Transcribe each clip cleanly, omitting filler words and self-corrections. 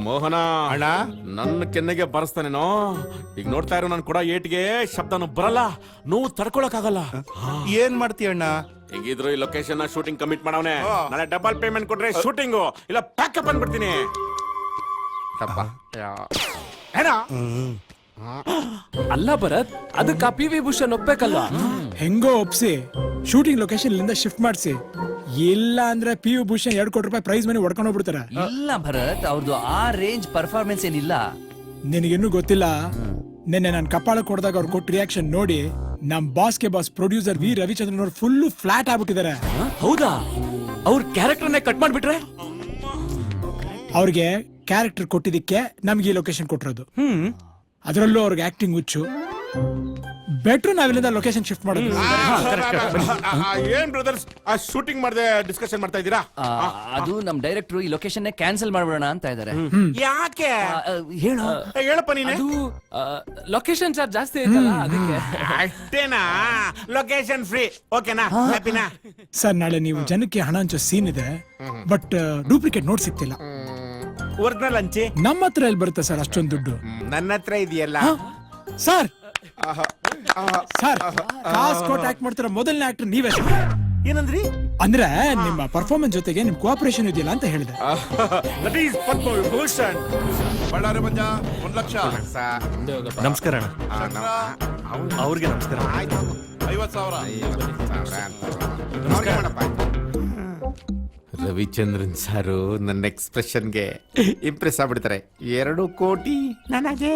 ಮೋಹನ ಅಣ್ಣ ನನ್ನ ಕೆನ್ನೆಗೆ ಬರಸ್ತಾನೇನೋ. ಈಗ ನೋಡ್ತಾ ಇರೋ ನಾನು ಕೂಡ ಏಟ್ಗೆ ಶಬ್ದನು ಬರಲ್ಲ, ನೋವು ತಡ್ಕೊಳಕ್ಕಾಗಲ್ಲ. ಏನ್ ಮಾಡ್ತೀಯಣ್ಣ? ಹೆಂಗಿದ್ರು ಈ ಲೊಕೇಶನ್ ಶೂಟಿಂಗ್ ಕಮಿಟ್ ಮಾಡವನೆ. ನಾಳೆ ಡಬಲ್ ಪೇಮೆಂಟ್ ಕೊಟ್ರೆ ಶೂಟಿಂಗು, ಇಲ್ಲ ಪ್ಯಾಕಪ್ ಅಂದ್ಬಿಡ್ತೀನಿ. ಅಲ್ಲ ಭರತ್, ಅದಕ್ಕ ಪಿ ವಿ ಭೂಷಣ್ ಒಪ್ಬೇಕಲ್ವಾ? ಹೆಂಗೋ ಒಪ್ಸಿ ಶೂಟಿಂಗ್ ಲೊಕೇಶನ್ ಇಲ್ಲಿಂದ ಶಿಫ್ಟ್ ಮಾಡಿಸಿ. ಇಲ್ಲ ಅಂದ್ರೆ ಪಿ ಯು ಭೂಷಣ್ 2 ಕೋಟಿ ರೂಪಾಯಿ ಪ್ರೈಸ್ ಮನಿ ಹೊಡ್ಕೊಂಡು ಹೋಗ್ಬಿಡ್ತಾರ. ಇಲ್ಲ ಭರತ್, ಅವ್ರದ್ದು ಆ ರೇಂಜ್ ಪರ್ಫಾರ್ಮೆನ್ಸ್ ಏನಿಲ್ಲ. ನಿನಗಿನ್ನೂ ಗೊತ್ತಿಲ್ಲ, ನಿನ್ನೆ ನಾನು ಕಪಾಳಕ್ಕೆ ಹೊಡೆದಾಗ ಅವ್ರು ಕೊಟ್ಟ ರಿಯಾಕ್ಷನ್ ನೋಡಿ ನಮ್ ಬಾಸ್ಗೆ ಬಾಸ್ ಪ್ರೊಡ್ಯೂಸರ್ ವಿ ರವಿಚಂದ್ರನ್ ಅವ್ರು ಫುಲ್ ಫ್ಲಾಟ್ ಆಗ್ಬಿಟ್ಟಿದ್ದಾರೆ. ಹೌದಾ? ಅವ್ರ ಕ್ಯಾರೆಕ್ಟರ್ನೇ ಕಟ್ ಮಾಡ್ಬಿಟ್ರೆ? ಅವ್ರಿಗೆ ಕ್ಯಾರೆಕ್ಟರ್ ಕೊಟ್ಟಿದ್ದಕ್ಕೆ ನಮ್ಗೆ ಈ ಲೊಕೇಶನ್ ಕೊಟ್ಟಿರೋದು. ಅದರಲ್ಲೂ ಅವ್ರಿಗೆ ಆಕ್ಟಿಂಗ್ ಹುಚ್ಚು. ಬೆಟ್ರು ನಾವಿಲ್ಲಿಂದ ಲೊಕೇಶನ್ ಶಿಫ್ಟ್ ಮಾಡೋದು. ಏನ್ ಬ್ರದರ್ಸ್, ಆ ಶೂಟಿಂಗ್ ಮಾಡದೆ ಡಿಸ್ಕಷನ್ ಮಾಡ್ತಾ ಇದ್ದೀರಾ? ಅದು ನಮ್ ಡೈರೆಕ್ಟರ್ ಈ ಲೊಕೇಶನ್ ಕ್ಯಾನ್ಸಲ್ ಮಾಡ್ಬಿಡೋಣ ಅಂತ ಇದಾರೆ. ಯಾಕೆ ಹೇಳು. ಹೇಳಪ್ಪ ನೀನೆ. ಅದು ಲೊಕೇಶನ್ ಚಾರ್ಜ್ ಜಾಸ್ತಿ ಐತಲ್ಲ, ಅದಕ್ಕೆ. ಅಷ್ಟೇನಾ? ಲೊಕೇಶನ್ ಫ್ರೀ, ಓಕೆನಾ? ಹ್ಯಾಪಿನಾ? ಸರ್, ನಾಳೆ ನೀವು ಜನಕ್ಕೆ ಹಣ ಹಂಚೋ ಸೀನ್ ಇದೆ, ಬಟ್ ಡೂಪ್ಲಿಕೇಟ್ ನೋಟ್ ಸಿಗ್ತಿಲ್ಲ. ಒರಿಜಿನಲ್ ಹಂಚಿ ನಮ್ಮ ಹತ್ರ ಎಲ್ಲಿ ಬರುತ್ತೆ ಸರ್ ಅಷ್ಟೊಂದು ದುಡ್ಡು? ನನ್ನ ಹತ್ರ ಇದೆಯಲ್ಲ. ಸರ್ ಸರ್, ಕಾಸ್ ಕೊಟ್ಟು ಆಕ್ಟ್ ಮಾಡ್ತಿರೋ ಮೊದಲನೇ ಆಕ್ಟರ್ ನೀವೇ ಸರ್. ಏನಂದ್ರಿ? ಅಂದ್ರೆ ನಿಮ್ಮ ಪರ್ಫಾರ್ಮೆನ್ಸ್ ಜೊತೆಗೆ ನಿಮ್ ಕೋಆಪರೇಷನ್ ಇದೆಯಲ್ಲ ಅಂತ ಹೇಳಿದೆ. That is Padma Vibhushan. ಬಳ್ಳಾರಿ ಮಂಜ 1 ಲಕ್ಷ. ನಮಸ್ಕಾರ ಅಣ್ಣ. ಅವ್ರಿಗೆ ನಮಸ್ಕಾರ. 50,000. ರವಿಚಂದ್ರನ್ ಸಾರು ನನ್ನ ಎಕ್ಸ್ಪ್ರೆಷನ್ಗೆ ಇಂಪ್ರೆಸ್ ಆಗ್ಬಿಡ್ತಾರೆ. 2 ಕೋಟಿ ನನಗೆ.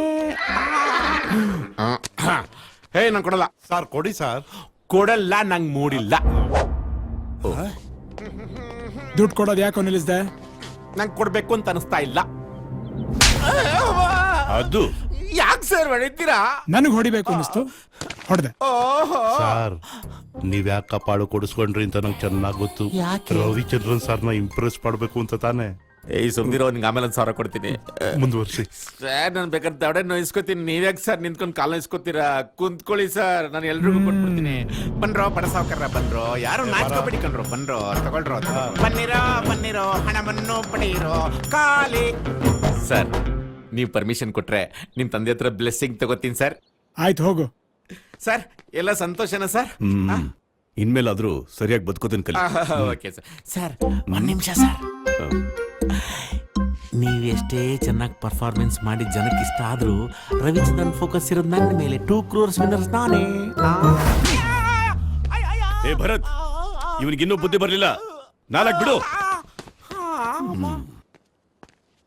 ಹೇ, ನಂಗೆ ಕೊಡಲ್ಲ ಸರ್ ಕೊಡಿ ಸರ್. ಕೊಡಲ್ಲ, ನಂಗೆ ಮೂಡಿಲ್ಲ. ದುಡ್ಡು ಕೊಡೋದು ಯಾಕೋ ನಿಲ್ಲಿಸ್ದೆ? ನಂಗೆ ಕೊಡ್ಬೇಕು ಅಂತ ಅನಿಸ್ತಾ ಇಲ್ಲ. ಅದು ಯಾಕೆ ಸರ್ ಹೊಡಿತೀರಾ? ನನಗ್ ಹೊಡಿಬೇಕು ಅನಿಸ್ತು, ಹೊಡೆದೆ. ಸರ್ ನೀವ್ ಯಾಕೆ ಕಪಾಳು ಕೊಡಿಸ್ಕೊಂಡ್ರಿ ಅಂತ ನಂಗೆ ಚೆನ್ನಾಗ್ ಗೊತ್ತು. ರವಿಚಂದ್ರನ್ ಸರ್ನ ಇಂಪ್ರೆಸ್ ಮಾಡ್ಬೇಕು ಅಂತ ತಾನೆ. ಏಯ್ ಸುಮ್ದಿರೋ, ನಿಂಗೆ ಆಮೇಲೆ 1,000 ಕೊಡ್ತೀನಿ. ಮುಂದುವರ್ಸಿ ಸರ್. ನಾನು ಬೇಕಾದ್ರೆ ದವಡೆ ನೋಯಿಸ್ಕೊತೀನಿ, ನೀವ್ಯಾಕೆ ಸರ್ ನಿಂತ್ಕೊಂಡು ಕಾಲ ನೋಯಿಸ್ಕೊತೀರಾ? ಕುಂತ್ಕೊಳ್ಳಿ ಸರ್, ನಾನು ಎಲ್ರಿಗೂ ಕೊಟ್ಬಿಡ್ತೀನಿ. ಬನ್ರೋ ಬಡ ಸಾವ್ಕಾರ, ಬನ್ರೋ. ಯಾರು ನಾಚ್ಕೋಬೇಡಿ ಕಣ್ರೋ, ಬನ್ರೋ, ತಗೊಳ್ರೋ. ಬನ್ನಿರೋ ಹಣವನ್ನು ಪಡೆಯಿರೋ ಖಾಲಿ. ಸರ್, ನೀವು ಪರ್ಮಿಷನ್ ಕೊಟ್ರೆ ನಿಮ್ ತಂದೆ ಹತ್ರ ಬ್ಲೆಸ್ಸಿಂಗ್ ತಗೋತೀನಿ ಸರ್. ಆಯ್ತು, ಹೋಗು. ಸರ್, ಎಲ್ಲ ಸಂತೋಷನಾ ಸರ್? ಇನ್ಮೇಲಾದ್ರೂ ಸರಿಯಾಗಿ ಬದುಕೋದನ್ ಕಲಿ. Okay sir. ಸರ್, 1 ನಿಮಿಷ ಸರ್. ನೀವೆಷ್ಟೇ ಚೆನ್ನಾಗಿ ಪರ್ಫಾರ್ಮೆನ್ಸ್ ಮಾಡಿ ಜನಕ್ಕೆ ಇಷ್ಟ ಆದ್ರೂ ರವಿಚಂದ್ರನ್ ಫೋಕಸ್ ಇರೋದು ನನ್ನ ಮೇಲೆ. 2 crores ವಿನ್ನರ್ಸ್ ನಾನೇ. ಏ ಭರತ್, ಇವನಿಗಿನ್ನೂ ಬುದ್ಧಿ ಬರ್ಲಿಲ್ಲ. 4 ಬಿಡು.